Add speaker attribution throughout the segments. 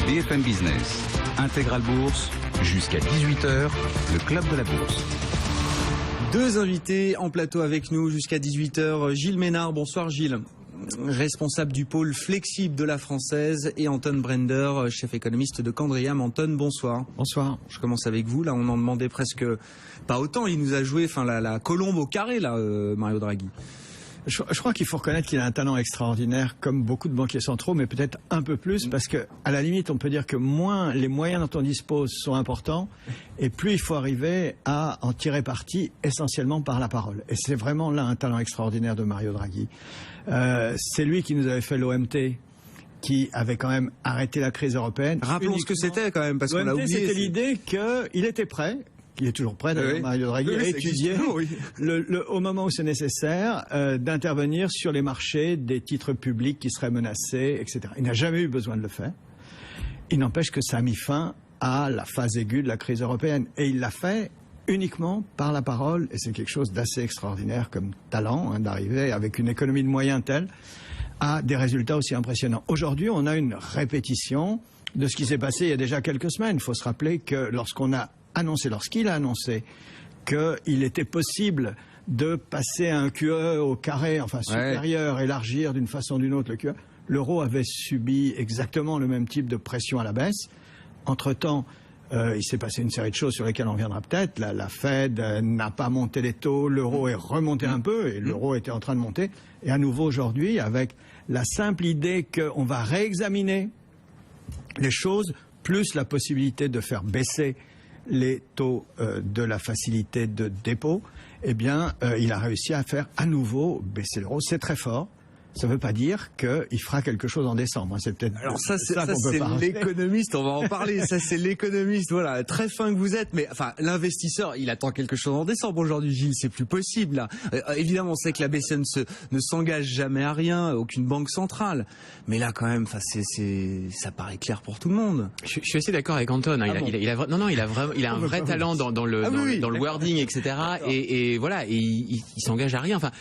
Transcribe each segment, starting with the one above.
Speaker 1: BFM Business, Intégral Bourse, jusqu'à 18h, le Club de la Bourse.
Speaker 2: Deux invités en plateau avec nous jusqu'à 18h. Gilles Ménard, bonsoir Gilles, responsable du pôle flexible de la Française, et Anton Brender, chef économiste de Candriam. Anton, bonsoir.
Speaker 3: Bonsoir.
Speaker 2: Je commence avec vous. Là, on en demandait presque pas autant. Il nous a joué la colombe au carré, là, Mario Draghi.
Speaker 3: Je crois qu'il faut reconnaître qu'il a un talent extraordinaire, comme beaucoup de banquiers centraux, mais peut-être un peu plus, parce que à la limite, on peut dire que moins les moyens dont on dispose sont importants, et plus il faut arriver à en tirer parti essentiellement par la parole. Et c'est vraiment là un talent extraordinaire de Mario Draghi. C'est lui qui nous avait fait l'OMT, qui avait quand même arrêté la crise européenne.
Speaker 2: Rappelons ce que c'était quand même, parce qu'on l'a oublié.
Speaker 3: C'était l'idée qu'il était prêt. Il est toujours prêt, d'ailleurs, Mario Draghi, à étudier au moment où c'est nécessaire d'intervenir sur les marchés des titres publics qui seraient menacés, etc. Il n'a jamais eu besoin de le faire. Il n'empêche que ça a mis fin à la phase aiguë de la crise européenne. Et il l'a fait uniquement par la parole, et c'est quelque chose d'assez extraordinaire comme talent, d'arriver avec une économie de moyens telle à des résultats aussi impressionnants. Aujourd'hui, on a une répétition de ce qui s'est passé il y a déjà quelques semaines. Il faut se rappeler que lorsqu'il a annoncé qu'il était possible de passer un QE au carré, enfin supérieur, élargir d'une façon ou d'une autre le QE, l'euro avait subi exactement le même type de pression à la baisse. Entre-temps, il s'est passé une série de choses sur lesquelles on reviendra peut-être. La Fed n'a pas monté les taux, l'euro est remonté un peu, et l'euro était en train de monter. Et à nouveau aujourd'hui, avec la simple idée qu'on va réexaminer les choses, plus la possibilité de faire baisser les taux de la facilité de dépôt, eh bien, il a réussi à faire à nouveau baisser l'euro. C'est très fort. Ça ne veut pas dire qu'il fera quelque chose en décembre. C'est peut-être.
Speaker 2: Alors ça c'est l'économiste. On va en parler. Ça c'est l'économiste. Voilà, très fin que vous êtes. Mais enfin, l'investisseur, il attend quelque chose en décembre aujourd'hui. Gilles, c'est plus possible là. Évidemment, on sait que la BCE ne s'engage jamais à rien, aucune banque centrale. Mais là, quand même, ça paraît clair pour tout le monde.
Speaker 4: Je suis assez d'accord avec Anton. Hein. Il a un vrai talent dans le wording, etc. Et voilà, et il s'engage à rien. Enfin,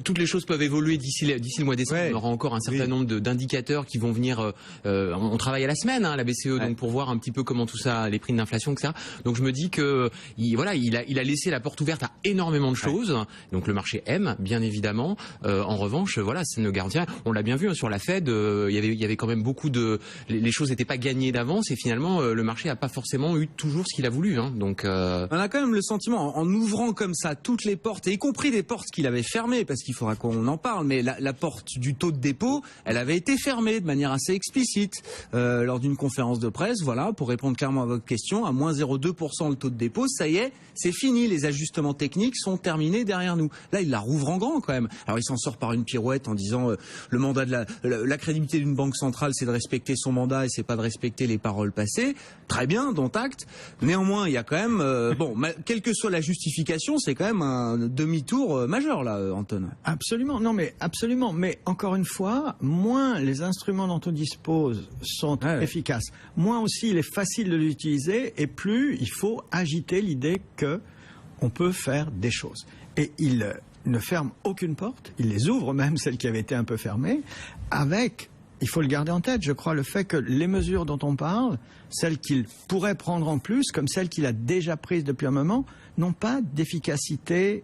Speaker 4: toutes les choses peuvent évoluer d'ici le mois de décembre. On aura encore un certain nombre d'indicateurs qui vont venir. On travaille à la semaine, la BCE, donc pour voir un petit peu comment tout ça, les prix d'inflation, etc. Donc je me dis que il a laissé la porte ouverte à énormément de choses. Donc le marché aime, bien évidemment. En revanche, voilà, ça ne garantit rien. On l'a bien vu sur la Fed. Il y avait quand même beaucoup de. Les choses n'étaient pas gagnées d'avance, et finalement le marché n'a pas forcément eu toujours ce qu'il a voulu. Donc on
Speaker 2: a quand même le sentiment, en ouvrant comme ça toutes les portes, y compris des portes qu'il avait fermées, parce qu'il faudra qu'on en parle, mais la porte du taux de dépôt, elle avait été fermée de manière assez explicite lors d'une conférence de presse. Voilà, pour répondre clairement à votre question, à moins 0,2% le taux de dépôt, ça y est, c'est fini. Les ajustements techniques sont terminés derrière nous. Là, il la rouvre en grand quand même. Alors, il s'en sort par une pirouette en disant le mandat de la crédibilité d'une banque centrale, c'est de respecter son mandat et c'est pas de respecter les paroles passées. Très bien, dont acte. Néanmoins, il y a quand même quelle que soit la justification, c'est quand même un demi-tour majeur là, Anton.
Speaker 3: Absolument, non mais absolument. Mais encore une fois, moins les instruments dont on dispose sont efficaces, moins aussi il est facile de l'utiliser, et plus il faut agiter l'idée qu'on peut faire des choses. Et il ne ferme aucune porte, il les ouvre, même celles qui avaient été un peu fermées, avec, il faut le garder en tête, je crois, le fait que les mesures dont on parle, celles qu'il pourrait prendre en plus, comme celles qu'il a déjà prises depuis un moment, n'ont pas d'efficacité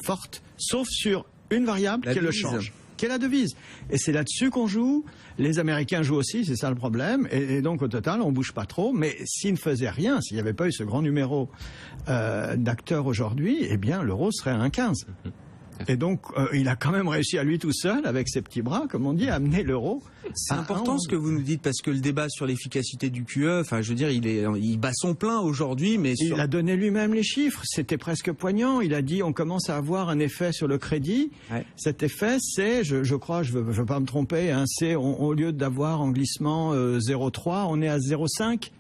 Speaker 3: forte, sauf sur une variable qui est le change, qui est la devise. Et c'est là-dessus qu'on joue. Les Américains jouent aussi, c'est ça le problème. Et donc, au total, on bouge pas trop. Mais s'ils ne faisaient rien, s'il n'y avait pas eu ce grand numéro d'acteurs aujourd'hui, eh bien, l'euro serait à 1,15. Et donc, il a quand même réussi à lui tout seul, avec ses petits bras, comme on dit, à amener l'euro.
Speaker 2: C'est important ce que vous nous dites, parce que le débat sur l'efficacité du QE, enfin, je veux dire, il bat son plein aujourd'hui, mais
Speaker 3: il a donné lui-même les chiffres. C'était presque poignant. Il a dit, on commence à avoir un effet sur le crédit. Cet effet, c'est, je crois, je veux pas me tromper, c'est au lieu d'avoir en glissement 0,3, on est à 0,5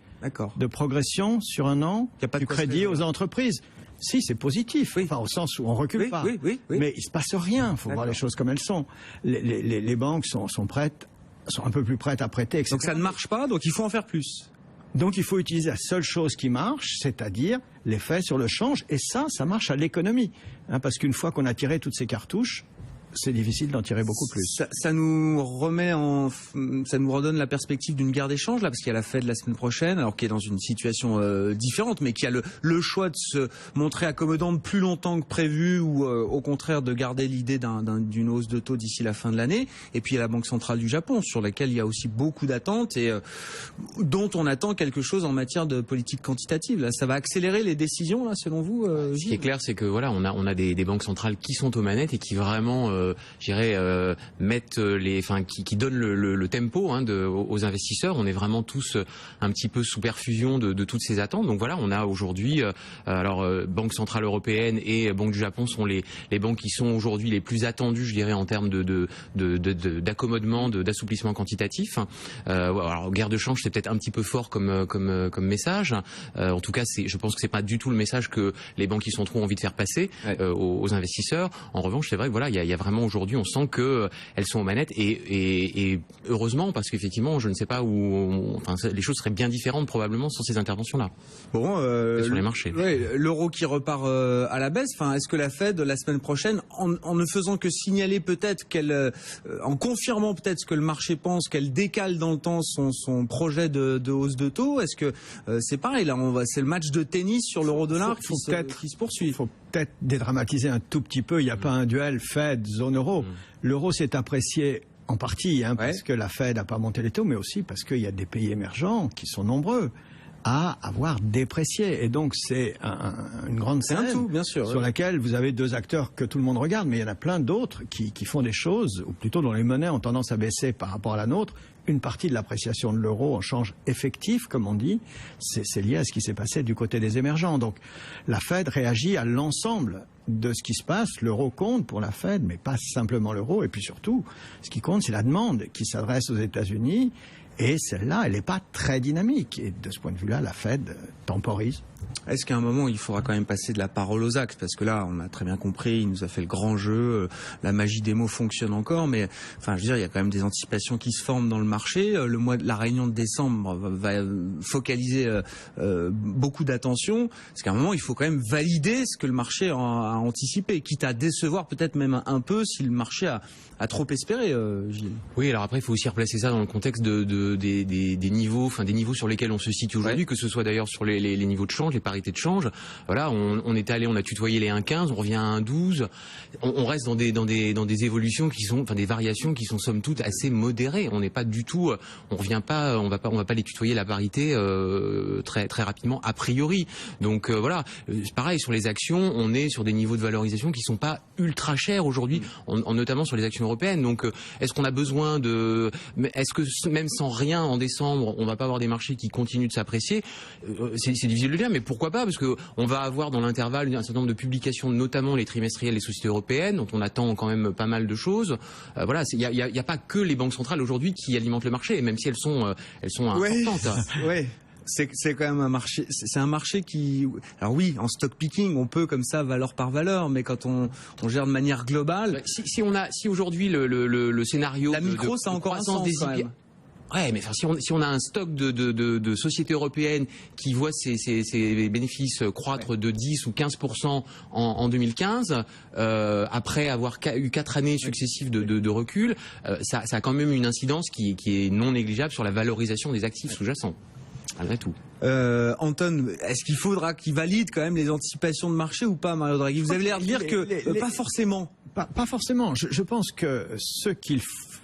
Speaker 3: de progression sur un an du crédit aux entreprises. Si, c'est positif, enfin, au sens où on recule pas. Mais il se passe rien, il faut voir les choses comme elles sont. Les banques sont prêtes, sont un peu plus prêtes à prêter, etc.
Speaker 2: Donc ça ne marche pas, donc il faut en faire plus.
Speaker 3: Donc il faut utiliser la seule chose qui marche, c'est-à-dire l'effet sur le change, et ça marche à l'économie. Parce qu'une fois qu'on a tiré toutes ces cartouches, c'est difficile d'en tirer beaucoup plus.
Speaker 2: Ça nous redonne la perspective d'une guerre d'échange là, parce qu'il y a la Fed la semaine prochaine, alors qui est dans une situation différente, mais qui a le choix de se montrer accommodante plus longtemps que prévu, ou au contraire de garder l'idée d'une hausse de taux d'ici la fin de l'année. Et puis il y a la Banque centrale du Japon, sur laquelle il y a aussi beaucoup d'attentes et dont on attend quelque chose en matière de politique quantitative. Là, ça va accélérer les décisions, là, selon vous,
Speaker 4: Ce qui est clair, c'est que voilà, on a des banques centrales qui sont aux manettes et qui vraiment mettent qui donnent le tempo aux investisseurs. On est vraiment tous un petit peu sous perfusion de toutes ces attentes. Donc voilà, on a aujourd'hui, Banque centrale européenne et Banque du Japon sont les banques qui sont aujourd'hui les plus attendues, je dirais, en termes d'accommodement, d'assouplissement quantitatif. Alors guerre de change, c'est peut-être un petit peu fort comme message. En tout cas, je pense que c'est pas du tout le message que les banquiers centraux ont envie de faire passer aux investisseurs. En revanche, c'est vrai que voilà, il y a vraiment aujourd'hui, on sent que elles sont aux manettes et heureusement, parce qu'effectivement, je ne sais pas les choses seraient bien différentes probablement sans ces interventions-là.
Speaker 2: Bon,
Speaker 4: sur les marchés.
Speaker 2: L'euro qui repart à la baisse. Enfin, est-ce que la Fed la semaine prochaine, en ne faisant que signaler peut-être en confirmant peut-être ce que le marché pense, qu'elle décale dans le temps son projet de hausse de taux, est-ce que c'est pareil là, c'est le match de tennis sur l'euro-dollar qui se poursuit.
Speaker 3: Il faut peut-être dédramatiser un tout petit peu. Il n'y a pas un duel Fed zone euro. L'euro s'est apprécié en partie parce que la Fed n'a pas monté les taux, mais aussi parce qu'il y a des pays émergents qui sont nombreux à avoir déprécié. Et donc c'est une grande scène
Speaker 2: bien sûr,
Speaker 3: sur laquelle vous avez deux acteurs que tout le monde regarde, mais il y en a plein d'autres qui font des choses, ou plutôt dont les monnaies ont tendance à baisser par rapport à la nôtre. Une partie de l'appréciation de l'euro en change effectif, comme on dit, c'est lié à ce qui s'est passé du côté des émergents. Donc la Fed réagit à l'ensemble de ce qui se passe. L'euro compte pour la Fed, mais pas simplement l'euro. Et puis surtout, ce qui compte, c'est la demande qui s'adresse aux États-Unis. Et celle-là, elle n'est pas très dynamique. Et de ce point de vue-là, la Fed temporise.
Speaker 2: Est-ce qu'à un moment, il faudra quand même passer de la parole aux actes? Parce que là, on a très bien compris, il nous a fait le grand jeu, la magie des mots fonctionne encore, mais enfin, je veux dire, il y a quand même des anticipations qui se forment dans le marché. La réunion de décembre va focaliser beaucoup d'attention. Parce qu'à un moment, il faut quand même valider ce que le marché a anticipé, quitte à décevoir peut-être même un peu si le marché a trop espéré, Gilles.
Speaker 4: Oui, alors après, il faut aussi replacer ça dans le contexte des niveaux, des niveaux sur lesquels on se situe aujourd'hui, que ce soit d'ailleurs sur les niveaux de change, les parités de change. Voilà, on a tutoyé les 1,15, on revient à 1,12. On reste dans des évolutions qui sont, des variations qui sont somme toute assez modérées. On n'est pas du tout, on va pas les tutoyer la parité très très rapidement a priori. Donc voilà, c'est pareil sur les actions, on est sur des niveaux de valorisation qui sont pas ultra chers aujourd'hui, notamment sur les actions européennes. Donc est-ce qu'on a besoin est-ce que même sans rien en décembre, on va pas avoir des marchés qui continuent de s'apprécier? C'est difficile de dire, mais pourquoi pas, parce que on va avoir dans l'intervalle un certain nombre de publications, notamment les trimestriels des sociétés européennes, dont on attend quand même pas mal de choses. Voilà, il y a pas que les banques centrales aujourd'hui qui alimentent le marché, même si elles sont importantes.
Speaker 2: Oui. C'est quand même un marché. C'est un marché qui. Alors oui, en stock picking, on peut comme ça valeur par valeur, mais quand on gère de manière globale.
Speaker 4: Si aujourd'hui le scénario.
Speaker 2: La micro, ça a encore un sens quand même.
Speaker 4: Ouais, mais si on a un stock de sociétés européennes qui voient ses bénéfices croître de 10 ou 15% en 2015, après avoir eu 4 années successives de recul, ça a quand même une incidence qui est non négligeable sur la valorisation des actifs sous-jacents. Malgré tout.
Speaker 2: Anton, est-ce qu'il faudra qu'il valide quand même les anticipations de marché ou pas, Mario Draghi? Vous avez l'air de dire que pas forcément.
Speaker 3: Pas forcément. Je pense que ce qu'il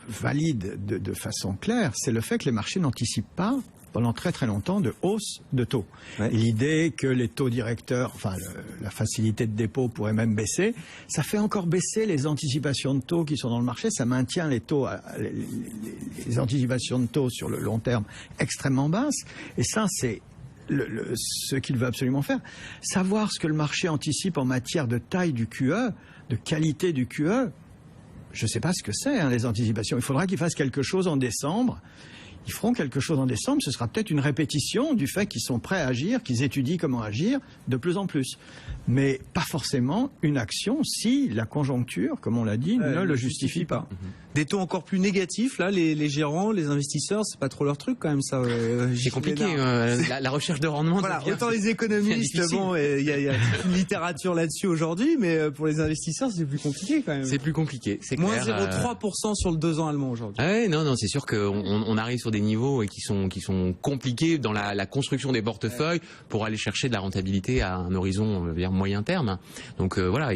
Speaker 3: valide de façon claire, c'est le fait que les marchés n'anticipent pas pendant très très longtemps de hausse de taux. Ouais. L'idée que les taux directeurs, la facilité de dépôt pourrait même baisser, ça fait encore baisser les anticipations de taux qui sont dans le marché, ça maintient les taux, les anticipations de taux sur le long terme extrêmement basses, et ça c'est ce qu'il veut absolument faire. Savoir ce que le marché anticipe en matière de taille du QE, de qualité du QE, je ne sais pas ce que c'est, les anticipations. Il faudra qu'ils fassent quelque chose en décembre. Ils feront quelque chose en décembre, ce sera peut-être une répétition du fait qu'ils sont prêts à agir, qu'ils étudient comment agir de plus en plus. Mais pas forcément une action si la conjoncture, comme on l'a dit, ne le justifie pas.
Speaker 2: Des taux encore plus négatifs, là, les gérants, les investisseurs, c'est pas trop leur truc quand même, ça.
Speaker 4: C'est compliqué, la recherche de rendement.
Speaker 2: Voilà, autant les économistes, bon, il y a une littérature là-dessus aujourd'hui, mais pour les investisseurs, c'est plus compliqué quand même.
Speaker 4: C'est plus compliqué, c'est
Speaker 2: moins
Speaker 4: clair.
Speaker 2: 0,3% sur le 2 ans allemand aujourd'hui.
Speaker 4: Ah ouais, non, c'est sûr qu'on arrive sur des niveaux qui sont compliqués dans la construction des portefeuilles pour aller chercher de la rentabilité à un horizon, on va dire, moyen terme. Donc voilà,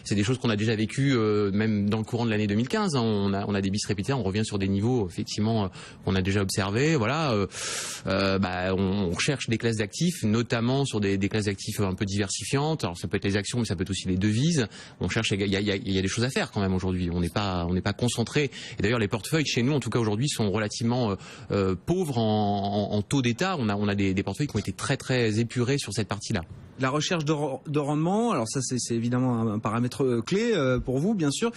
Speaker 4: c'est des choses qu'on a déjà vécues même dans le courant de l'année 2015. On a des bis répétés, on revient sur des niveaux effectivement qu'on a déjà observés. Voilà, on recherche des classes d'actifs, notamment sur des classes d'actifs un peu diversifiantes. Alors ça peut être les actions, mais ça peut être aussi les devises. On cherche, il y a des choses à faire quand même aujourd'hui. On n'est pas concentré. Et d'ailleurs, les portefeuilles chez nous, en tout cas aujourd'hui, sont relativement pauvres en taux d'état. On a des portefeuilles qui ont été très très épurés sur cette partie-là.
Speaker 2: La recherche de rendement, alors ça c'est évidemment un paramètre clé pour vous, bien sûr.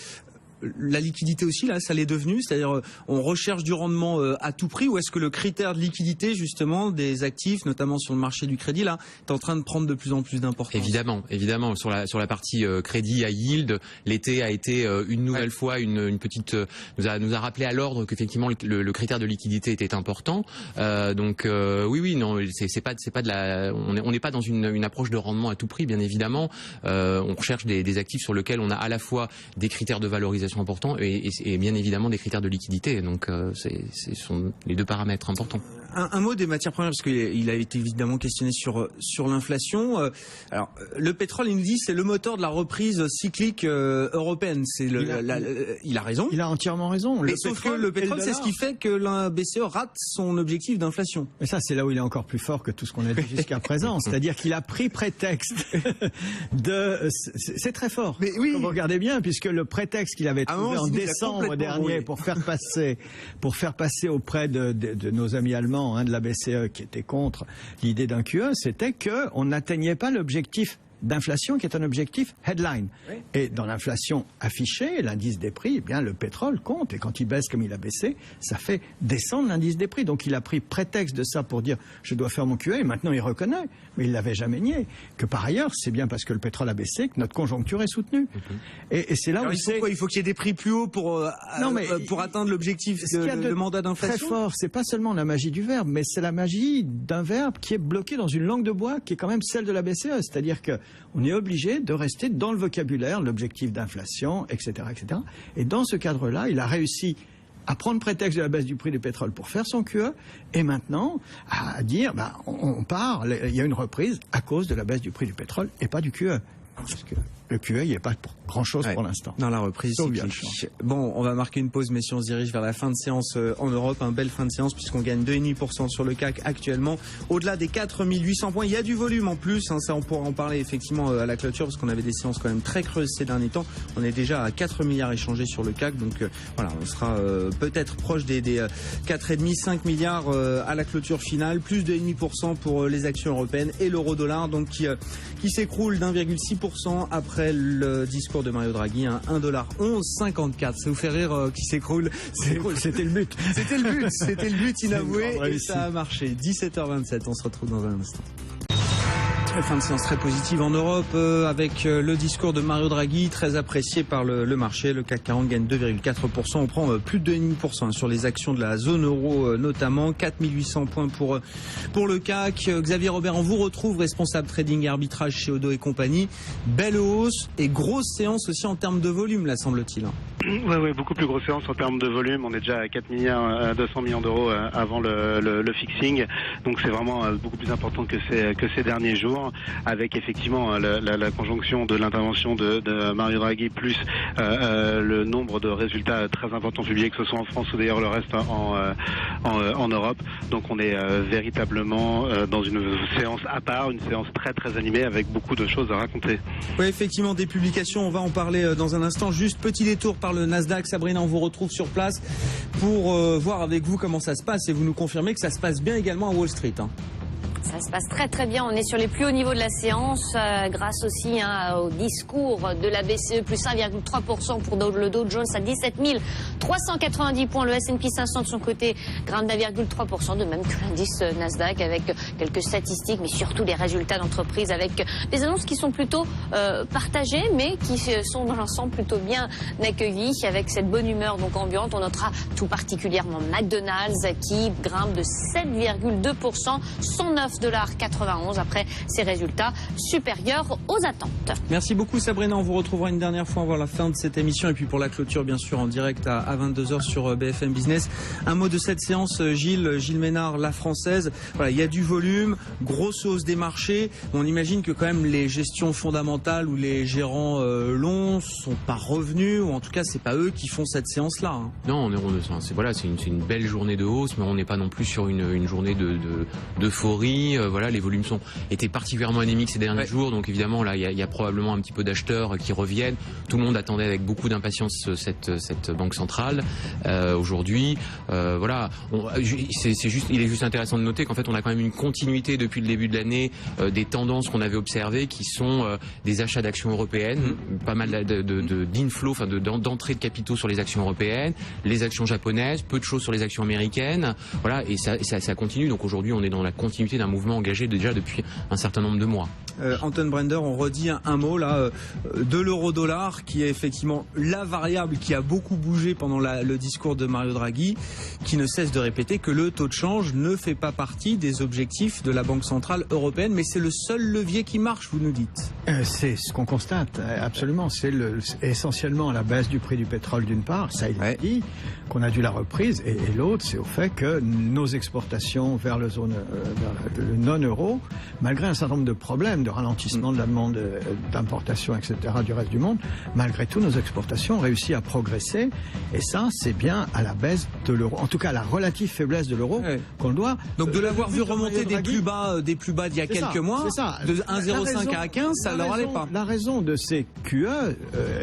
Speaker 2: La liquidité aussi, là, ça l'est devenu, c'est-à-dire on recherche du rendement à tout prix, ou est-ce que le critère de liquidité justement des actifs, notamment sur le marché du crédit, là, est en train de prendre de plus en plus d'importance?
Speaker 4: Évidemment, sur la partie crédit à yield, l'été a été une nouvelle fois une petite nous a rappelé à l'ordre qu'effectivement le critère de liquidité était important. Oui, non, c'est pas de la, on n'est pas dans une approche de rendement à tout prix, bien évidemment. On recherche des actifs sur lesquels on a à la fois des critères de valorisation importants et bien évidemment des critères de liquidité. Donc ce sont les deux paramètres importants.
Speaker 2: Un mot des matières premières, parce qu'il a été évidemment questionné sur l'inflation. Alors le pétrole, il nous dit, c'est le moteur de la reprise cyclique européenne. Il a raison.
Speaker 3: Il a entièrement raison.
Speaker 2: Mais sauf que le pétrole, c'est ce qui fait que la BCE rate son objectif d'inflation.
Speaker 3: Et ça, c'est là où il est encore plus fort que tout ce qu'on a dit jusqu'à présent. C'est-à-dire qu'il a pris prétexte c'est très fort. Mais oui. Vous regardez bien, puisque le prétexte qu'il avait trouvé en décembre dernier pour faire passer auprès de nos amis allemands, de la BCE, qui étaient contre l'idée d'un QE, c'était qu'on n'atteignait pas l'objectif d'inflation qui est un objectif headline. Oui. Et dans l'inflation affichée, l'indice des prix, eh bien le pétrole compte. Et quand il baisse comme il a baissé, ça fait descendre l'indice des prix. Donc il a pris prétexte de ça pour dire je dois faire mon QE. Et maintenant il reconnaît, mais il l'avait jamais nié, que par ailleurs c'est bien parce que le pétrole a baissé que notre conjoncture est soutenue. Et c'est là où
Speaker 2: il faut qu'il y ait des prix plus hauts pour atteindre l'objectif de mandat d'inflation.
Speaker 3: Très fort, c'est pas seulement la magie du verbe, mais c'est la magie d'un verbe qui est bloqué dans une langue de bois qui est quand même celle de la BCE. C'est-à-dire que on est obligé de rester dans le vocabulaire, l'objectif d'inflation, etc., etc. Et dans ce cadre-là, il a réussi à prendre prétexte de la baisse du prix du pétrole pour faire son QE, et maintenant à dire, il y a une reprise à cause de la baisse du prix du pétrole et pas du QE. Parce que le QE, il n'y a pas grand-chose pour l'instant.
Speaker 2: Dans la reprise. Bon, on va marquer une pause, messieurs, on se dirige vers la fin de séance en Europe. Un belle fin de séance puisqu'on gagne 2,5% sur le CAC actuellement. Au-delà des 4800 points, il y a du volume en plus. Ça, on pourra en parler effectivement à la clôture parce qu'on avait des séances quand même très creuses ces derniers temps. On est déjà à 4 milliards échangés sur le CAC. Donc voilà, on sera peut-être proche des 4,5, 5 milliards à la clôture finale. Plus de 2,5% pour les actions européennes et l'euro-dollar donc qui s'écroule d'1,6% après le discours de Mario Draghi, 1,1154 $. Ça vous fait rire qui s'écroule.
Speaker 3: C'était le but.
Speaker 2: C'était le but inavoué et ça a marché. 17h27, on se retrouve dans un instant. Fin de séance très positive en Europe avec le discours de Mario Draghi, très apprécié par le marché. Le CAC 40 gagne 2,4%. On prend plus de 2,5% sur les actions de la zone euro notamment. 4800 points pour le CAC. Xavier Robert, on vous retrouve, responsable trading et arbitrage chez Odo et compagnie. Belle hausse et grosse séance aussi en termes de volume, là, semble-t-il.
Speaker 5: Oui, beaucoup plus grosse séance en termes de volume. On est déjà à 4 milliards 200 millions d'euros avant le fixing. Donc c'est vraiment beaucoup plus important que ces derniers jours. Avec effectivement la conjonction de l'intervention de Mario Draghi plus le nombre de résultats très importants publiés, que ce soit en France ou d'ailleurs le reste en Europe. Donc on est véritablement dans une séance à part, une séance très très animée avec beaucoup de choses à raconter.
Speaker 2: Oui, effectivement, des publications, on va en parler dans un instant. Juste petit détour par le Nasdaq. Sabrina, on vous retrouve sur place pour voir avec vous comment ça se passe et vous nous confirmez que ça se passe bien également à Wall Street.
Speaker 6: Ça se passe très très bien, on est sur les plus hauts niveaux de la séance grâce aussi au discours de la BCE, plus 1,3% pour le Dow Jones à 17 390 points. Le S&P 500 de son côté grimpe d'1,3%, de même que l'indice Nasdaq, avec quelques statistiques, mais surtout les résultats d'entreprise, avec des annonces qui sont plutôt partagées, mais qui sont dans l'ensemble plutôt bien accueillies, avec cette bonne humeur donc ambiante. On notera tout particulièrement McDonald's qui grimpe de 7,2%, 109,91 $ après ses résultats supérieurs aux attentes.
Speaker 2: Merci beaucoup Sabrina, on vous retrouvera une dernière fois avant la fin de cette émission et puis pour la clôture bien sûr en direct à 22h sur BFM Business. Un mot de cette séance, Gilles Ménard, la française. Voilà, il y a du volume, grosse hausse des marchés. On imagine que quand même les gestions fondamentales ou les gérants longs sont pas revenus, ou en tout cas c'est pas eux qui font cette séance-là. Hein.
Speaker 4: Non, c'est une belle journée de hausse, mais on n'est pas non plus sur une journée d'euphorie. Voilà, les volumes étaient particulièrement anémiques ces derniers jours, donc évidemment là il y a probablement un petit peu d'acheteurs qui reviennent. Tout le monde attendait avec beaucoup d'impatience cette banque centrale. Aujourd'hui, voilà, il est juste intéressant de noter qu'en fait on a quand même une continuité depuis le début de l'année des tendances qu'on avait observées, qui sont des achats d'actions européennes, pas mal d'inflow, enfin d'entrée de capitaux sur les actions européennes, les actions japonaises, peu de choses sur les actions américaines. Voilà, et ça continue. Donc aujourd'hui, on est dans la continuité d'un mouvement engagé déjà depuis un certain nombre de mois.
Speaker 2: Anton Brender, on redit un mot là de l'euro-dollar, qui est effectivement la variable qui a beaucoup bougé pendant le discours de Mario Draghi, qui ne cesse de répéter que le taux de change ne fait pas partie des objectifs de la Banque Centrale Européenne, mais c'est le seul levier qui marche, vous nous dites.
Speaker 3: C'est ce qu'on constate, absolument. C'est essentiellement la baisse du prix du pétrole d'une part, ça il a dit, qu'on a dû la reprise, et l'autre c'est au fait que nos exportations vers le non-euro, malgré un certain nombre de problèmes, de ralentissement de la demande d'importation, etc. du reste du monde, malgré tout, nos exportations ont réussi à progresser. Et ça, c'est bien à la baisse de l'euro, en tout cas à la relative faiblesse de l'euro qu'on le doit.
Speaker 2: Donc de l'avoir vu remonter des plus bas d'il y a quelques mois, de 1,05 à 15, ça leur allait pas.
Speaker 3: La raison de ces QE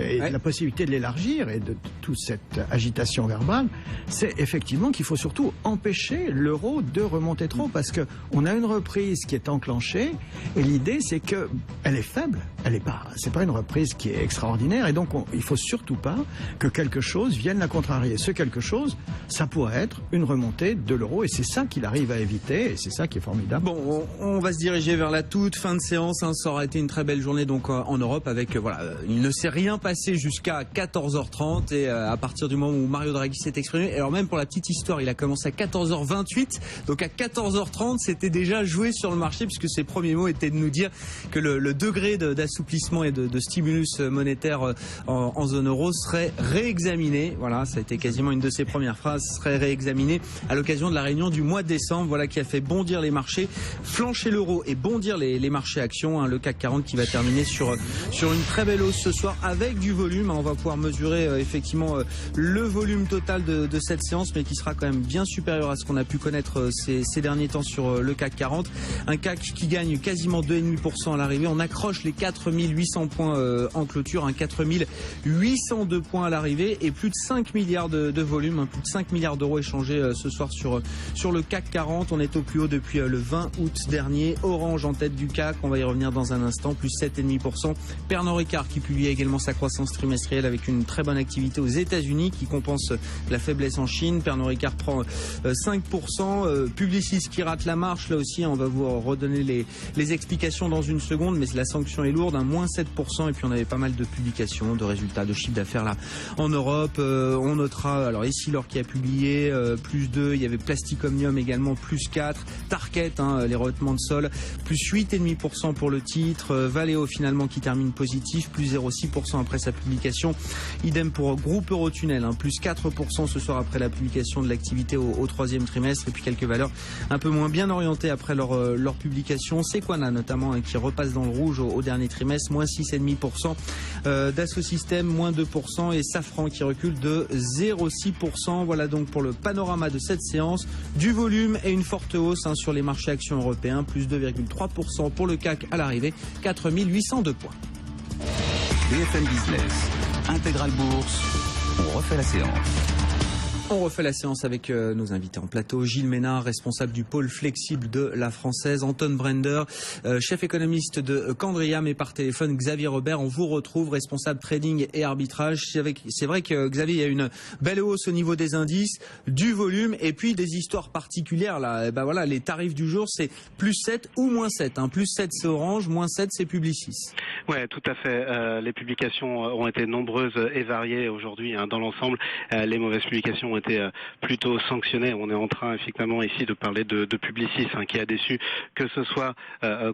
Speaker 3: et de la possibilité de l'élargir et de toute cette agitation verbale, c'est effectivement qu'il faut surtout empêcher l'euro de remonter trop, parce que on a une reprise qui est enclenchée et l'idée c'est que elle est faible, c'est pas une reprise qui est extraordinaire, et donc il faut surtout pas que quelque chose vienne la contrarier. Ce quelque chose, ça pourrait être une remontée de l'euro, et c'est ça qu'il arrive à éviter, et c'est ça qui est formidable.
Speaker 2: Bon, on va se diriger vers la toute fin de séance. Hein. Ça aurait été une très belle journée donc en Europe, avec il ne s'est rien passé jusqu'à 14h30, et à partir du moment où Mario Draghi s'est exprimé, alors même pour la petite histoire, il a commencé à 14h28, donc à 14h30 c'était déjà joué sur le marché, puisque ses premiers mots étaient de nous dire que le degré d'assouplissement et de stimulus monétaire en zone euro serait réexaminé. Voilà, ça a été quasiment une de ses premières phrases, serait réexaminé à l'occasion de la réunion du mois de décembre. Voilà qui a fait bondir les marchés, flancher l'euro et bondir les marchés actions. Hein, le CAC 40 qui va terminer sur une très belle hausse ce soir avec du volume. Hein, on va pouvoir mesurer effectivement le volume total de cette séance, mais qui sera quand même bien supérieur à ce qu'on a pu connaître ces derniers temps sur le CAC 40. Un CAC qui gagne quasiment 2,5% à l'arrivée. On accroche les 4800 points en clôture, 4802 points à l'arrivée, et plus de 5 milliards de volume, hein, plus de 5 milliards d'euros échangés ce soir sur le CAC 40. On est au plus haut depuis le 20 août dernier. Orange en tête du CAC, on va y revenir dans un instant, plus 7,5%. Pernod Ricard qui publie également sa croissance trimestrielle avec une très bonne activité aux États-Unis qui compense la faiblesse en Chine. Pernod Ricard prend 5%. Publicis qui rate la marche, là aussi on va vous redonner les explications dans une seconde, mais la sanction est lourde, moins 7%, et puis on avait pas mal de publications, de résultats, de chiffre d'affaires là en Europe. On notera alors Essilor qui a publié plus 2, il y avait Plastic Omnium également plus 4, Tarkett, les revêtements de sol, plus 8,5% pour le titre, Valeo finalement qui termine positif, plus 0,6% après sa publication, idem pour Groupe Eurotunnel, plus 4% ce soir après la publication de l'activité au troisième trimestre, et puis quelques valeurs un peu moins bien orientées après leur publication. Sequana notamment qui repasse dans le rouge au dernier trimestre, moins 6,5%, Dassault Systèmes moins 2%, et Safran qui recule de 0,6%. Voilà donc pour le panorama de cette séance. Du volume et une forte hausse sur les marchés actions européens, plus 2,3% pour le CAC à l'arrivée, 4802 points.
Speaker 1: BFM Business, Intégral Bourse, on refait la séance.
Speaker 2: On refait la séance avec nos invités en plateau. Gilles Ménard, responsable du pôle flexible de la Française. Anton Brender, chef économiste de Candriam, et par téléphone Xavier Robert. On vous retrouve, responsable trading et arbitrage. C'est vrai que Xavier, il y a une belle hausse au niveau des indices, du volume et puis des histoires particulières là. Et ben voilà, les tarifs du jour, c'est plus 7 ou moins 7. Hein. Plus 7 c'est Orange, moins 7 c'est Publicis.
Speaker 5: Ouais, tout à fait. Les publications ont été nombreuses et variées aujourd'hui. Hein. Dans l'ensemble, les mauvaises publications ont été plutôt sanctionnées. On est en train effectivement ici de parler de Publicis, hein, qui a déçu, que ce soit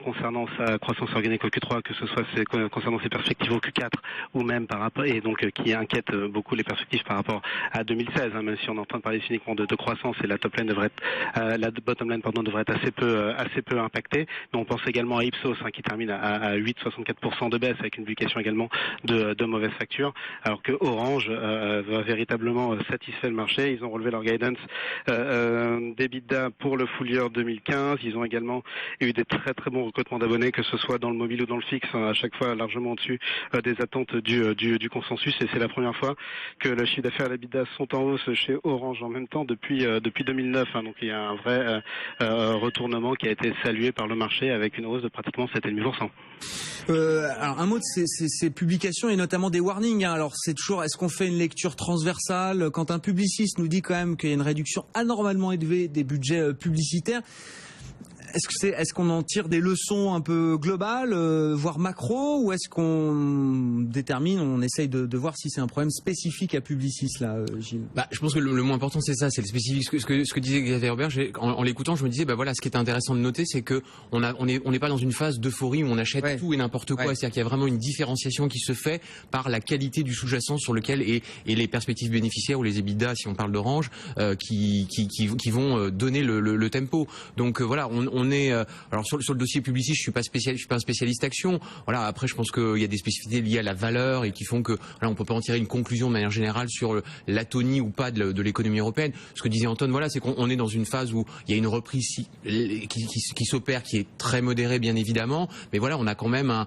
Speaker 5: concernant sa croissance organique au Q3, que ce soit concernant ses perspectives au Q4, ou même par rapport, et donc qui inquiète beaucoup les perspectives par rapport à 2016. Hein, même si on est en train de parler uniquement de croissance, et la top line devrait être, la bottom line devrait être assez peu impactée. Mais on pense également à Ipsos, hein, qui termine à 8,64% de baisse, avec une publication également de mauvaise facture, alors que Orange va véritablement satisfaire le marché. Ils ont relevé leur guidance d'EBITDA pour le full year 2015. Ils ont également eu des très très bons recrutements d'abonnés, que ce soit dans le mobile ou dans le fixe, hein, à chaque fois largement au-dessus des attentes du consensus, et c'est la première fois que le chiffre d'affaires et l'EBITDA sont en hausse chez Orange en même temps depuis 2009. Hein, donc il y a un vrai retournement qui a été salué par le marché, avec une hausse de pratiquement 7,5%.
Speaker 2: Alors un mot de ces publications et notamment des warnings. Hein. Alors c'est toujours, est-ce qu'on fait une lecture transversale quand un publiciste nous dit quand même qu'il y a une réduction anormalement élevée des budgets publicitaires? Est-ce qu'on en tire des leçons un peu globales, voire macro, ou est-ce qu'on détermine, on essaye de voir si c'est un problème spécifique à Publicis là, Gilles?
Speaker 4: Je pense que le moins important c'est ça, c'est le spécifique. Ce que disait Xavier Robert, en l'écoutant, je me disais, voilà, ce qui est intéressant de noter, c'est que on n'est pas dans une phase d'euphorie où on achète tout et n'importe quoi. C'est-à-dire qu'il y a vraiment une différenciation qui se fait par la qualité du sous-jacent sur lequel et les perspectives bénéficiaires ou les EBITDA, si on parle d'Orange, qui vont donner le tempo. Donc voilà, on est alors sur le dossier Publicis, je suis pas un spécialiste action. Voilà, après je pense qu'il y a des spécificités liées à la valeur et qui font que on peut pas en tirer une conclusion de manière générale sur l'atonie ou pas de l'économie européenne. Ce que disait Anton, voilà, c'est qu'on est dans une phase où il y a une reprise qui s'opère, qui est très modérée bien évidemment, mais voilà, on a quand même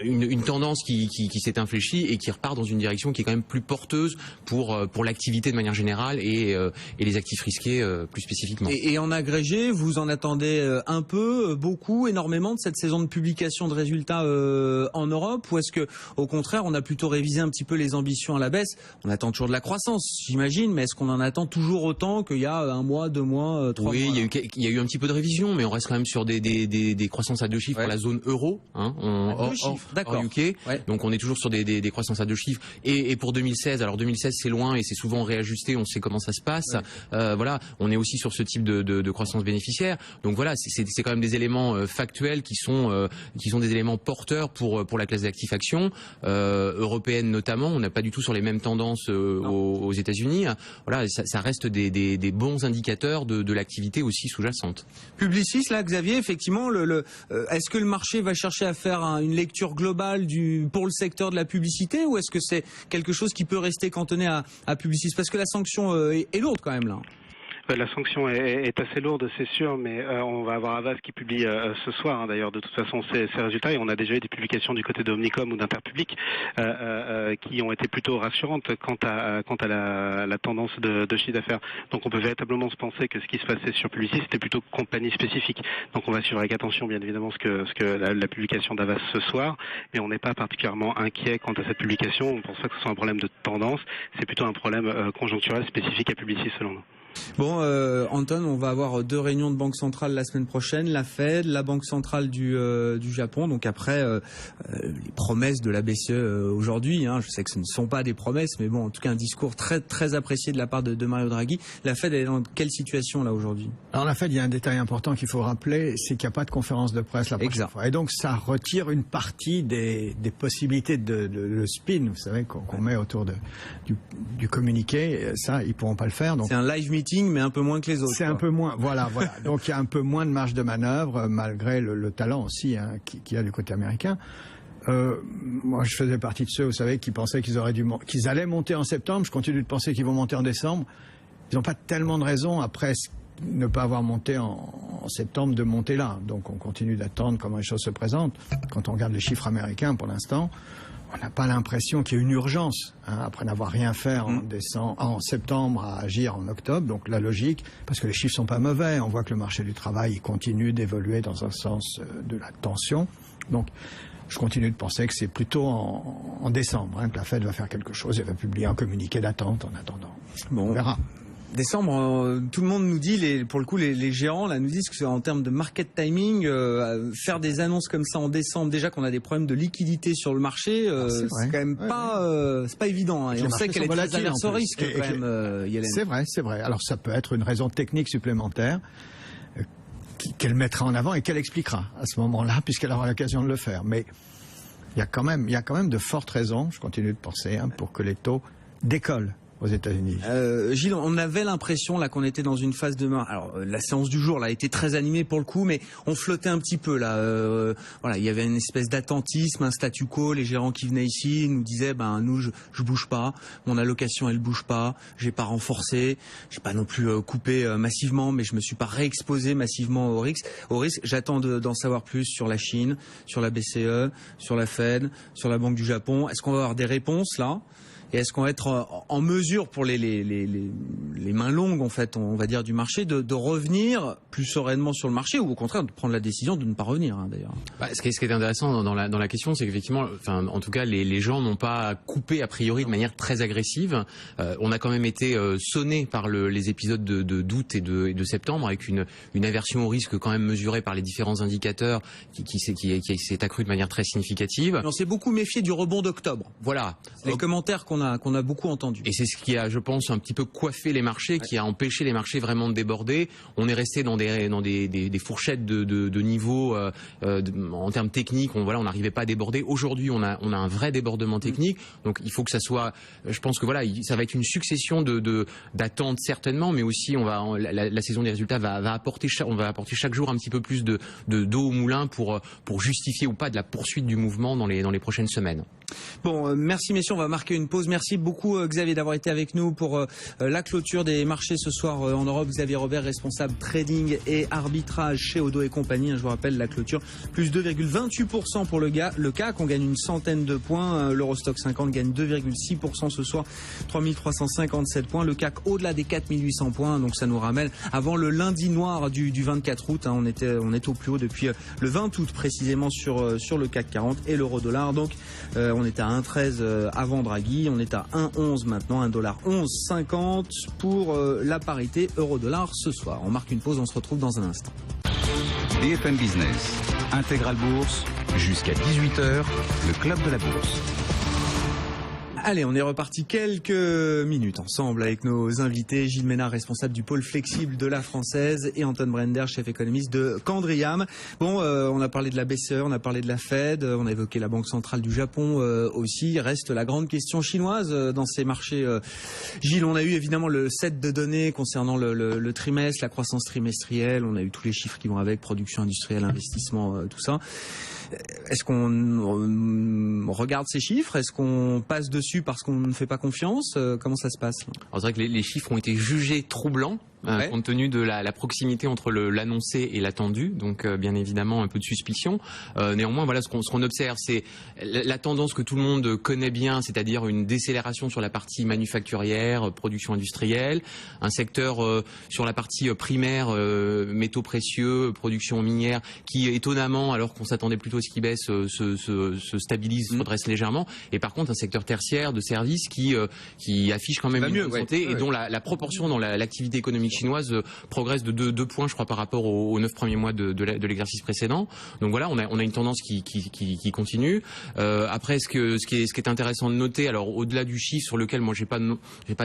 Speaker 4: une tendance qui s'est infléchie et qui repart dans une direction qui est quand même plus porteuse pour l'activité de manière générale et les actifs risqués plus spécifiquement.
Speaker 2: Et en agrégé, vous en attendez un peu, beaucoup, énormément de cette saison de publication de résultats en Europe, ou est-ce que au contraire on a plutôt révisé un petit peu les ambitions à la baisse? On attend toujours de la croissance, j'imagine, mais est-ce qu'on en attend toujours autant qu'il y a un mois, 2 mois, 3 mois?
Speaker 4: Oui, il y a eu un petit peu de révision, mais on reste quand même sur des croissances à 2 chiffres pour la zone euro, hein, hors UK. Ouais. Donc on est toujours sur des croissances à 2 chiffres. Et pour 2016, alors 2016 c'est loin et c'est souvent réajusté, on sait comment ça se passe. Ouais. Voilà, on est aussi sur ce type de croissance bénéficiaire. Donc voilà, c'est quand même des éléments factuels qui sont des éléments porteurs pour la classe d'actifs actions européenne notamment. On n'a pas du tout sur les mêmes tendances aux États-Unis. Voilà, ça reste des bons indicateurs de l'activité aussi sous-jacente.
Speaker 2: Publicis, là, Xavier, effectivement, est-ce que le marché va chercher à faire une lecture globale pour le secteur de la publicité, ou est-ce que c'est quelque chose qui peut rester cantonné à Publicis? Parce que la sanction est lourde quand même là.
Speaker 5: La sanction est assez lourde, c'est sûr, mais on va avoir Havas qui publie ce soir, hein, d'ailleurs, de toute façon, ses résultats, et on a déjà eu des publications du côté d'Omnicom ou d'Interpublic qui ont été plutôt rassurantes quant à la tendance de chiffre d'affaires. Donc on peut véritablement se penser que ce qui se passait sur Publicis, c'était plutôt compagnie spécifique. Donc on va suivre avec attention, bien évidemment, ce que la publication d'Havas ce soir, mais on n'est pas particulièrement inquiet quant à cette publication. On ne pense pas que ce soit un problème de tendance, c'est plutôt un problème conjoncturel spécifique à Publicis, selon nous.
Speaker 2: Bon, Anton, on va avoir 2 réunions de banque centrale la semaine prochaine, la Fed, la banque centrale du Japon. Donc après, les promesses de la BCE aujourd'hui, hein, je sais que ce ne sont pas des promesses, mais bon, en tout cas un discours très très apprécié de la part de Mario Draghi. La Fed, elle est dans quelle situation là aujourd'hui? Alors
Speaker 3: la Fed, il y a un détail important qu'il faut rappeler, c'est qu'il n'y a pas de conférence de presse la prochaine fois. Et donc ça retire une partie des possibilités de spin, vous savez, qu'on met autour du communiqué. Ça, ils pourront pas le faire.
Speaker 2: C'est un live meeting, mais un peu moins que les autres.
Speaker 3: C'est un peu moins, voilà. Donc il y a un peu moins de marge de manœuvre, malgré le talent aussi qu'il y a du côté américain. Moi, je faisais partie de ceux, vous savez, qui pensaient qu'ils allaient monter en septembre. Je continue de penser qu'ils vont monter en décembre. Ils n'ont pas tellement de raisons, après ne pas avoir monté en septembre, de monter là. Donc on continue d'attendre comment les choses se présentent. Quand on regarde les chiffres américains pour l'instant, on n'a pas l'impression qu'il y ait une urgence, après n'avoir rien fait en septembre à agir en octobre. Donc la logique, parce que les chiffres sont pas mauvais, on voit que le marché du travail continue d'évoluer dans un sens de la tension. Donc je continue de penser que c'est plutôt en décembre que la Fed va faire quelque chose et va publier un communiqué d'attente en attendant. Bon, on verra.
Speaker 2: Décembre, tout le monde nous dit, pour le coup, les géants là nous disent que en termes de market timing, faire des annonces comme ça en décembre, déjà qu'on a des problèmes de liquidité sur le marché, c'est quand même c'est pas évident. Et on sait qu'elle est très averse au risque quand même, Yellen.
Speaker 3: C'est vrai. Alors ça peut être une raison technique supplémentaire qu'elle mettra en avant et qu'elle expliquera à ce moment-là, puisqu'elle aura l'occasion de le faire. Mais il y a quand même de fortes raisons, je continue de penser, pour que les taux décollent aux États-Unis.
Speaker 2: Gilles, on avait l'impression là qu'on était dans une phase de alors la séance du jour là a été très animée pour le coup, mais on flottait un petit peu là. Voilà, il y avait une espèce d'attentisme, un statu quo. Les gérants qui venaient ici nous disaient nous je bouge pas, mon allocation elle bouge pas, j'ai pas renforcé, j'ai pas non plus coupé massivement, mais je me suis pas réexposé massivement au risque. J'attends d'en savoir plus sur la Chine, sur la BCE, sur la Fed, sur la Banque du Japon. Est-ce qu'on va avoir des réponses là? Et est-ce qu'on va être en mesure pour les mains longues, en fait, on va dire, du marché, de revenir plus sereinement sur le marché, ou au contraire de prendre la décision de ne pas revenir, d'ailleurs?
Speaker 4: Ce qui est intéressant dans la question, c'est qu'effectivement, en tout cas, les gens n'ont pas coupé a priori de manière très agressive. On a quand même été sonné par les épisodes d'août et de septembre, avec une aversion au risque quand même mesurée par les différents indicateurs qui s'est accrue de manière très significative.
Speaker 2: On s'est beaucoup méfié du rebond d'octobre.
Speaker 4: Voilà.
Speaker 2: Les commentaires qu'on a beaucoup entendus.
Speaker 4: Et c'est ce qui a, je pense, un petit peu coiffé les marchés, qui a empêché les marchés vraiment de déborder. On est resté dans des fourchettes de niveau en termes techniques. On n'arrivait pas à déborder. Aujourd'hui, on a un vrai débordement technique. Donc il faut que ça soit. Je pense que ça va être une succession d'attentes certainement, mais aussi la saison des résultats va apporter chaque jour un petit peu plus d'eau au moulin pour justifier ou pas de la poursuite du mouvement dans les prochaines semaines.
Speaker 2: Bon, merci messieurs, on va marquer une pause. Merci beaucoup Xavier d'avoir été avec nous pour la clôture des marchés ce soir en Europe. Xavier Robert, responsable trading et arbitrage chez Odo et compagnie. Je vous rappelle la clôture, plus 2,28% pour le CAC. On gagne une centaine de points. L'Eurostock 50 gagne 2,6% ce soir, 3357 points. Le CAC au-delà des 4800 points. Donc ça nous ramène avant le lundi noir du 24 août. On était au plus haut depuis le 20 août précisément sur le CAC 40 et l'euro-dollar. Donc on était à 1,13 avant Draghi, on est à 1,11 maintenant, $1,1150 pour la parité euro-dollar ce soir. On marque une pause, on se retrouve dans un instant.
Speaker 1: BFM Business, Intégral Bourse, jusqu'à 18h, le club de la bourse.
Speaker 2: Allez, on est reparti quelques minutes ensemble avec nos invités. Gilles Ménard, responsable du pôle flexible de la Française, et Anton Brender, chef économiste de Candriam. Bon, on a parlé de la BCE, on a parlé de la Fed, on a évoqué la Banque centrale du Japon aussi. Reste la grande question chinoise dans ces marchés. Gilles, on a eu évidemment le set de données concernant le trimestre, la croissance trimestrielle. On a eu tous les chiffres qui vont avec, production industrielle, investissement, tout ça. Est-ce qu'on regarde ces chiffres? Est-ce qu'on passe dessus parce qu'on ne fait pas confiance? Comment ça se passe?
Speaker 4: Alors, c'est vrai que les chiffres ont été jugés troublants. Compte tenu de la proximité entre l'annoncé et l'attendu, donc bien évidemment un peu de suspicion. Néanmoins, voilà ce qu'on observe, c'est la tendance que tout le monde connaît bien, c'est-à-dire une décélération sur la partie manufacturière, production industrielle, un secteur sur la partie primaire, métaux précieux, production minière, qui étonnamment, alors qu'on s'attendait plutôt à ce qu'il baisse, se stabilise, se redresse légèrement. Et par contre, un secteur tertiaire de services qui affiche quand même une bonne santé et dont la proportion dans l'activité économique chinoise progresse de 2 points, je crois, par rapport aux 9 premiers mois de l'exercice précédent. Donc voilà, on a une tendance qui continue. Après, ce qui est intéressant de noter, alors au-delà du chiffre sur lequel moi j'ai pas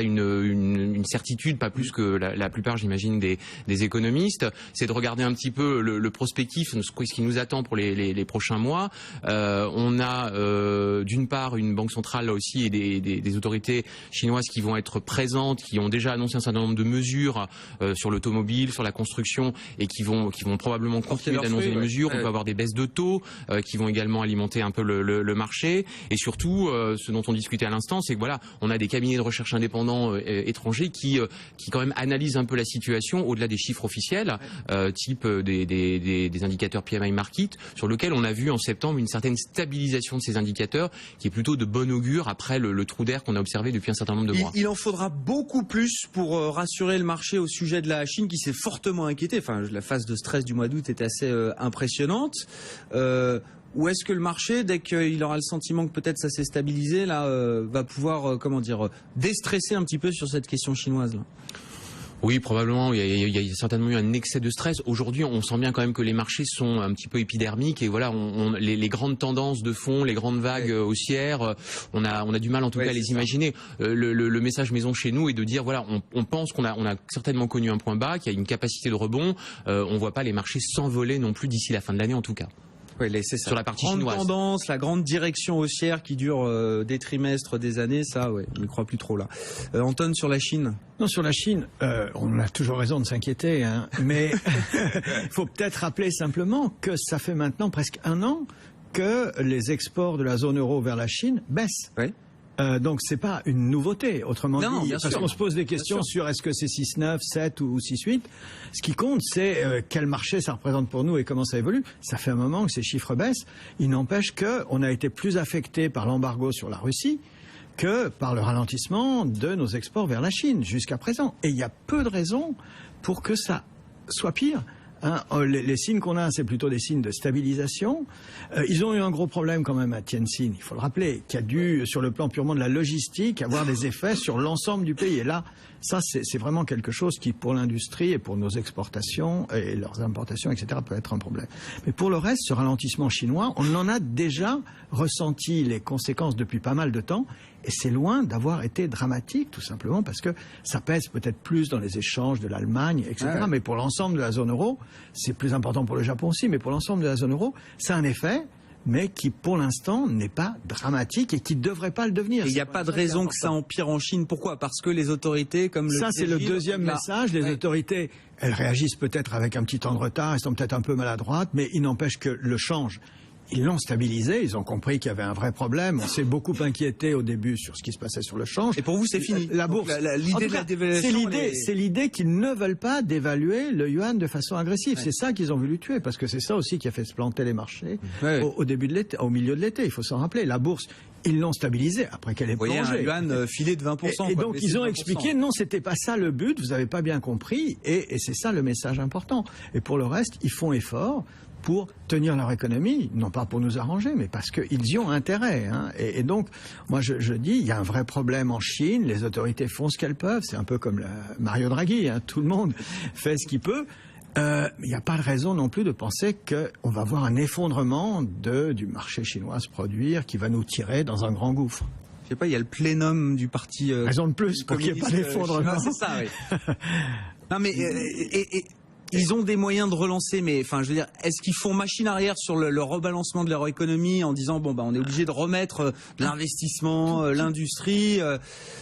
Speaker 4: une certitude, pas plus que la plupart, j'imagine, des économistes, c'est de regarder un petit peu le prospectif, ce qui nous attend pour les prochains mois. On a d'une part une banque centrale là aussi et des autorités chinoises qui vont être présentes, qui ont déjà annoncé un certain nombre de mesures sur l'automobile, sur la construction, et qui vont probablement continuer d'annoncer des mesures. On peut avoir des baisses de taux qui vont également alimenter un peu le marché. Et surtout, ce dont on discutait à l'instant, c'est que voilà, on a des cabinets de recherche indépendants étrangers qui quand même analysent un peu la situation au-delà des chiffres officiels, type des indicateurs PMI Market, sur lequel on a vu en septembre une certaine stabilisation de ces indicateurs, qui est plutôt de bon augure après le trou d'air qu'on a observé depuis un certain nombre de mois.
Speaker 2: Il en faudra beaucoup plus pour rassurer le marché au sujet de la Chine, qui s'est fortement inquiété. Enfin, la phase de stress du mois d'août est assez impressionnante. Ou est-ce que le marché, dès qu'il aura le sentiment que peut-être ça s'est stabilisé, là, va pouvoir, déstresser un petit peu sur cette question chinoise là?
Speaker 4: Oui, probablement. Il y a certainement eu un excès de stress. Aujourd'hui, on sent bien quand même que les marchés sont un petit peu épidermiques, et voilà, les grandes tendances de fond, les grandes vagues haussières, on a du mal en tout cas à les imaginer. Le message maison chez nous est de dire voilà, on pense qu'on a certainement connu un point bas, qu'il y a une capacité de rebond. On voit pas les marchés s'envoler non plus d'ici la fin de l'année en tout cas.
Speaker 2: Oui, c'est ça.
Speaker 4: Sur la partie
Speaker 2: grande
Speaker 4: chinoise.
Speaker 2: Tendance, la grande direction haussière qui dure des trimestres, des années, ça, ouais, je ne crois plus trop là. Anton, sur la Chine?
Speaker 3: Non, sur la Chine, on a toujours raison de s'inquiéter, hein, mais il faut peut-être rappeler simplement que ça fait maintenant presque un an que les exports de la zone euro vers la Chine baissent.
Speaker 2: Oui.
Speaker 3: Donc c'est pas une nouveauté, autrement dit, parce qu'on se pose des questions sur est-ce que c'est 6,9, 7 ou 6,8. Ce qui compte, c'est quel marché ça représente pour nous et comment ça évolue. Ça fait un moment que ces chiffres baissent. Il n'empêche qu'on a été plus affecté par l'embargo sur la Russie que par le ralentissement de nos exports vers la Chine jusqu'à présent. Et il y a peu de raisons pour que ça soit pire. Hein, les signes qu'on a, c'est plutôt des signes de stabilisation. Ils ont eu un gros problème quand même à Tianjin, il faut le rappeler, qui a dû, sur le plan purement de la logistique, avoir des effets sur l'ensemble du pays. Et là, ça, c'est vraiment quelque chose qui, pour l'industrie et pour nos exportations et leurs importations, etc., peut être un problème. Mais pour le reste, ce ralentissement chinois, on en a déjà ressenti les conséquences depuis pas mal de temps. Et c'est loin d'avoir été dramatique, tout simplement, parce que ça pèse peut-être plus dans les échanges de l'Allemagne, etc. Ouais. Mais pour l'ensemble de la zone euro, c'est plus important pour le Japon aussi, mais pour l'ensemble de la zone euro, c'est un effet, mais qui pour l'instant n'est pas dramatique et qui ne devrait pas le devenir.
Speaker 2: Il n'y a pas de raison que ça empire en Chine. Pourquoi? Parce que les autorités, comme
Speaker 3: ça, c'est le deuxième message. Les autorités, elles réagissent peut-être avec un petit temps de retard, elles sont peut-être un peu maladroites, mais il n'empêche que le change. Ils l'ont stabilisé, ils ont compris qu'il y avait un vrai problème. On s'est beaucoup inquiété au début sur ce qui se passait sur le change.
Speaker 2: Et pour vous, c'est fini.
Speaker 3: La bourse.
Speaker 2: L'idée de la dévaluation.
Speaker 3: C'est l'idée qu'ils ne veulent pas dévaluer le yuan de façon agressive. Ouais. C'est ça qu'ils ont voulu tuer, parce que c'est ça aussi qui a fait se planter les marchés au début de l'été, au milieu de l'été. Il faut s'en rappeler. La bourse, ils l'ont stabilisée après qu'elle ait plongé.
Speaker 2: Un yuan filé de 20%.
Speaker 3: Et donc ils ont expliqué non, c'était pas ça le but. Vous n'avez pas bien compris. Et c'est ça le message important. Et pour le reste, ils font effort pour tenir leur économie, non pas pour nous arranger, mais parce qu'ils y ont intérêt. Hein. Et donc, moi je dis, il y a un vrai problème en Chine, les autorités font ce qu'elles peuvent, c'est un peu comme Mario Draghi, hein. Tout le monde fait ce qu'il peut. Il n'y a pas de raison non plus de penser qu'on va voir un effondrement du marché chinois se produire qui va nous tirer dans un grand gouffre.
Speaker 2: Je sais pas, il y a le plénum du parti...
Speaker 3: raison de plus pour qu'il n'y ait pas d'effondrement.
Speaker 2: C'est ça, oui. Non mais... Ils ont des moyens de relancer, mais enfin, je veux dire, est-ce qu'ils font machine arrière sur le rebalancement de leur économie en disant bon bah on est obligé de remettre l'investissement, l'industrie,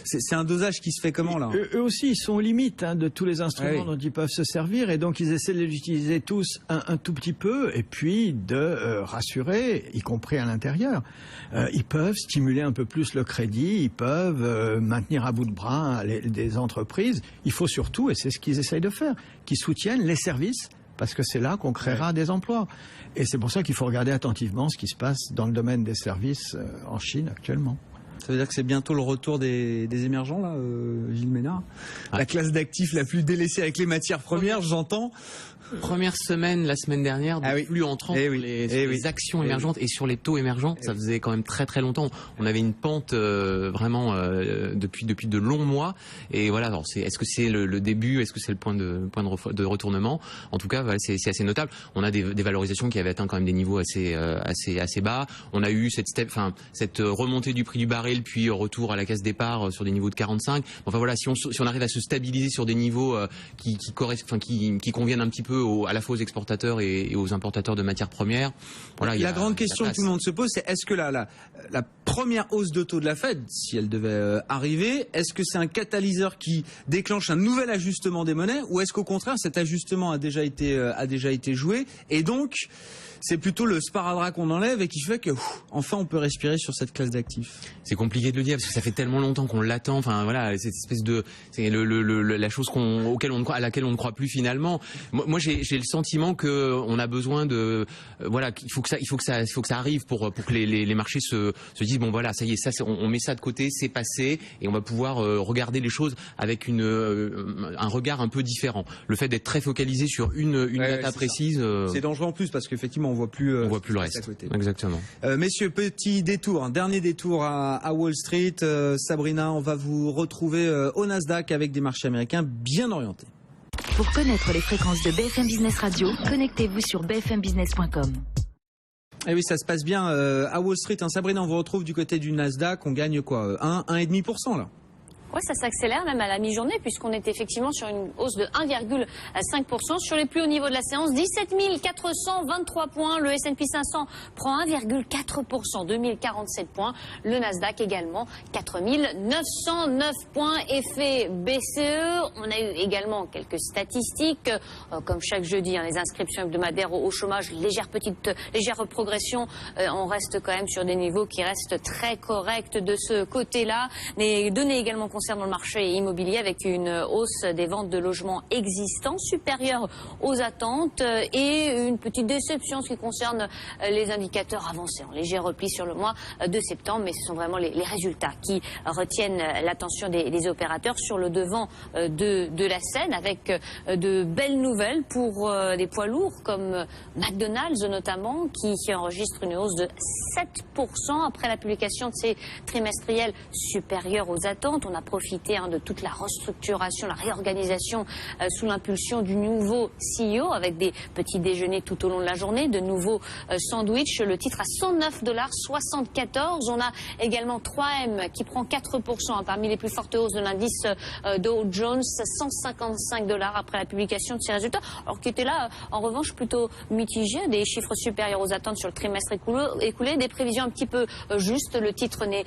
Speaker 2: c'est un dosage qui se fait comment là?
Speaker 3: Eux aussi, ils sont aux limites de tous les instruments dont ils peuvent se servir, et donc ils essaient de les utiliser tous un tout petit peu, et puis de rassurer, y compris à l'intérieur. Ils peuvent stimuler un peu plus le crédit, ils peuvent maintenir à bout de bras des entreprises. Il faut surtout, et c'est ce qu'ils essayent de faire, qu'ils soutiennent les services, parce que c'est là qu'on créera des emplois. Et c'est pour ça qu'il faut regarder attentivement ce qui se passe dans le domaine des services en Chine actuellement.
Speaker 2: Ça veut dire que c'est bientôt le retour des émergents, là, Gilles Ménard. La classe d'actifs la plus délaissée avec les matières premières, j'entends.
Speaker 4: Première semaine, la semaine dernière, de flux entrant sur les actions émergentes et sur les taux émergents. Ça faisait quand même très très longtemps. On avait une pente vraiment depuis de longs mois. Et voilà, alors est-ce que c'est le début, est-ce que c'est le point de retournement? En tout cas, voilà, c'est assez notable. On a des valorisations qui avaient atteint quand même des niveaux assez bas. On a eu cette remontée du prix du baril, puis retour à la case départ sur des niveaux de 45. Enfin voilà, si on arrive à se stabiliser sur des niveaux qui conviennent un petit peu peu à la fois aux exportateurs et aux importateurs de matières premières. Voilà,
Speaker 2: la grande question que tout le monde se pose, c'est est-ce que la première hausse de taux de la Fed, si elle devait arriver, est-ce que c'est un catalyseur qui déclenche un nouvel ajustement des monnaies, ou est-ce qu'au contraire cet ajustement a déjà été joué et donc c'est plutôt le sparadrap qu'on enlève et qui fait que enfin on peut respirer sur cette classe d'actifs?
Speaker 4: C'est compliqué de le dire parce que ça fait tellement longtemps qu'on l'attend. Enfin voilà, cette espèce de c'est la chose à laquelle on ne croit plus finalement. Moi j'ai le sentiment que on a besoin de voilà, qu'il faut que ça arrive pour que les marchés se disent bon voilà, ça y est, ça on met ça de côté, c'est passé et on va pouvoir regarder les choses avec un regard un peu différent. Le fait d'être très focalisé sur une data précise,
Speaker 2: c'est dangereux en plus parce qu'effectivement on voit plus
Speaker 4: le reste. Exactement.
Speaker 2: Messieurs, petit détour, un dernier détour à Wall Street. Sabrina, on va vous retrouver au Nasdaq avec des marchés américains bien orientés.
Speaker 7: Pour connaître les fréquences de BFM Business Radio, connectez-vous sur bfmbusiness.com.
Speaker 2: Eh oui, ça se passe bien à Wall Street. Sabrina, on vous retrouve du côté du Nasdaq. On gagne quoi, 1,5% là?
Speaker 6: Oui, ça s'accélère même à la mi-journée puisqu'on est effectivement sur une hausse de 1,5%. Sur les plus hauts niveaux de la séance, 17 423 points. Le S&P 500 prend 1,4%, 2047 points. Le Nasdaq également, 4 909 points. Effet BCE, on a eu également quelques statistiques. Comme chaque jeudi, les inscriptions hebdomadaires au chômage, légère progression. On reste quand même sur des niveaux qui restent très corrects de ce côté-là. Les données également concernant le marché immobilier avec une hausse des ventes de logements existants supérieure aux attentes et une petite déception en ce qui concerne les indicateurs avancés. En léger repli sur le mois de septembre, mais ce sont vraiment les résultats qui retiennent l'attention des opérateurs sur le devant de la scène avec de belles nouvelles pour des poids lourds comme McDonald's notamment qui enregistre une hausse de 7% après la publication de ses trimestriels supérieurs aux attentes. On a profité de toute la restructuration, la réorganisation sous l'impulsion du nouveau CEO avec des petits déjeuners tout au long de la journée, de nouveaux sandwichs. Le titre à $109,74. On a également 3M qui prend 4% parmi les plus fortes hausses de l'indice Dow Jones, $155 après la publication de ses résultats. Alors qui était là, en revanche, plutôt mitigé, des chiffres supérieurs aux attentes sur le trimestre écoulé, des prévisions un petit peu justes. Le titre est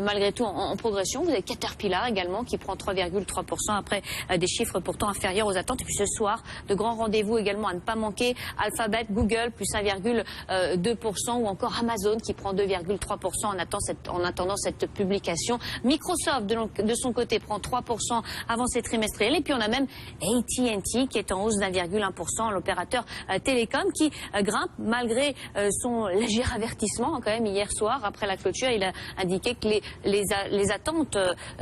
Speaker 6: malgré tout en progression. Vous avez Caterpillar également qui prend 3,3% après des chiffres pourtant inférieurs aux attentes. Et puis ce soir, de grands rendez-vous également à ne pas manquer. Alphabet, Google, plus 1,2% ou encore Amazon qui prend 2,3% en attendant cette publication. Microsoft, de son côté, prend 3% avant ses trimestriels. Et puis on a même AT&T qui est en hausse d'1,1%, l'opérateur télécom qui grimpe malgré son léger avertissement quand même hier soir. Après la clôture, il a indiqué que les attentes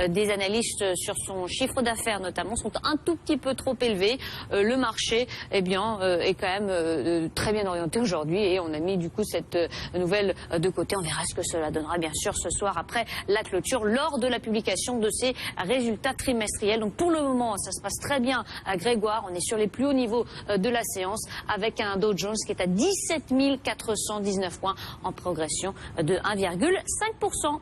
Speaker 6: des analystes sur son chiffre d'affaires notamment sont un tout petit peu trop élevées. Le marché est quand même très bien orienté aujourd'hui et on a mis du coup cette nouvelle de côté. On verra ce que cela donnera bien sûr ce soir après la clôture lors de la publication de ces résultats trimestriels. Donc pour le moment ça se passe très bien à Grégoire. On est sur les plus hauts niveaux de la séance avec un Dow Jones qui est à 17 419 points en progression de 1,5%.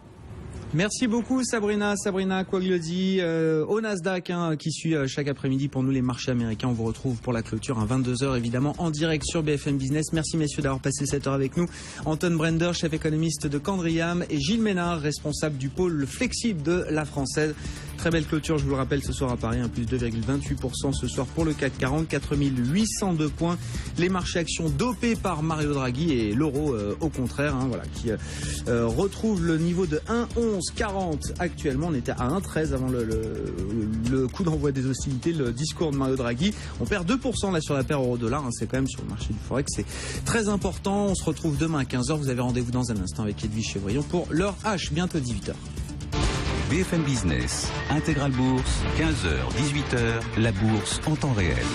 Speaker 2: Merci beaucoup Sabrina Quagliosi au Nasdaq qui suit chaque après-midi pour nous les marchés américains. On vous retrouve pour la clôture à 22h évidemment en direct sur BFM Business. Merci messieurs d'avoir passé cette heure avec nous. Anton Brender, chef économiste de Candriam et Gilles Ménard, responsable du pôle flexible de la Française. Très belle clôture, je vous le rappelle, ce soir à Paris, plus 2,28% ce soir pour le CAC 40, 4802 points. Les marchés actions dopés par Mario Draghi et l'euro au contraire, qui retrouve le niveau de 1,1140 actuellement. On était à 1,13 avant le coup d'envoi des hostilités, le discours de Mario Draghi. On perd 2% là sur la paire euro-dollar, c'est quand même sur le marché du Forex, c'est très important. On se retrouve demain à 15h, vous avez rendez-vous dans un instant avec Edwige Chevrillon pour l'heure H, bientôt 18h.
Speaker 1: BFM Business, Intégral Bourse, 15h, 18h, la bourse en temps réel.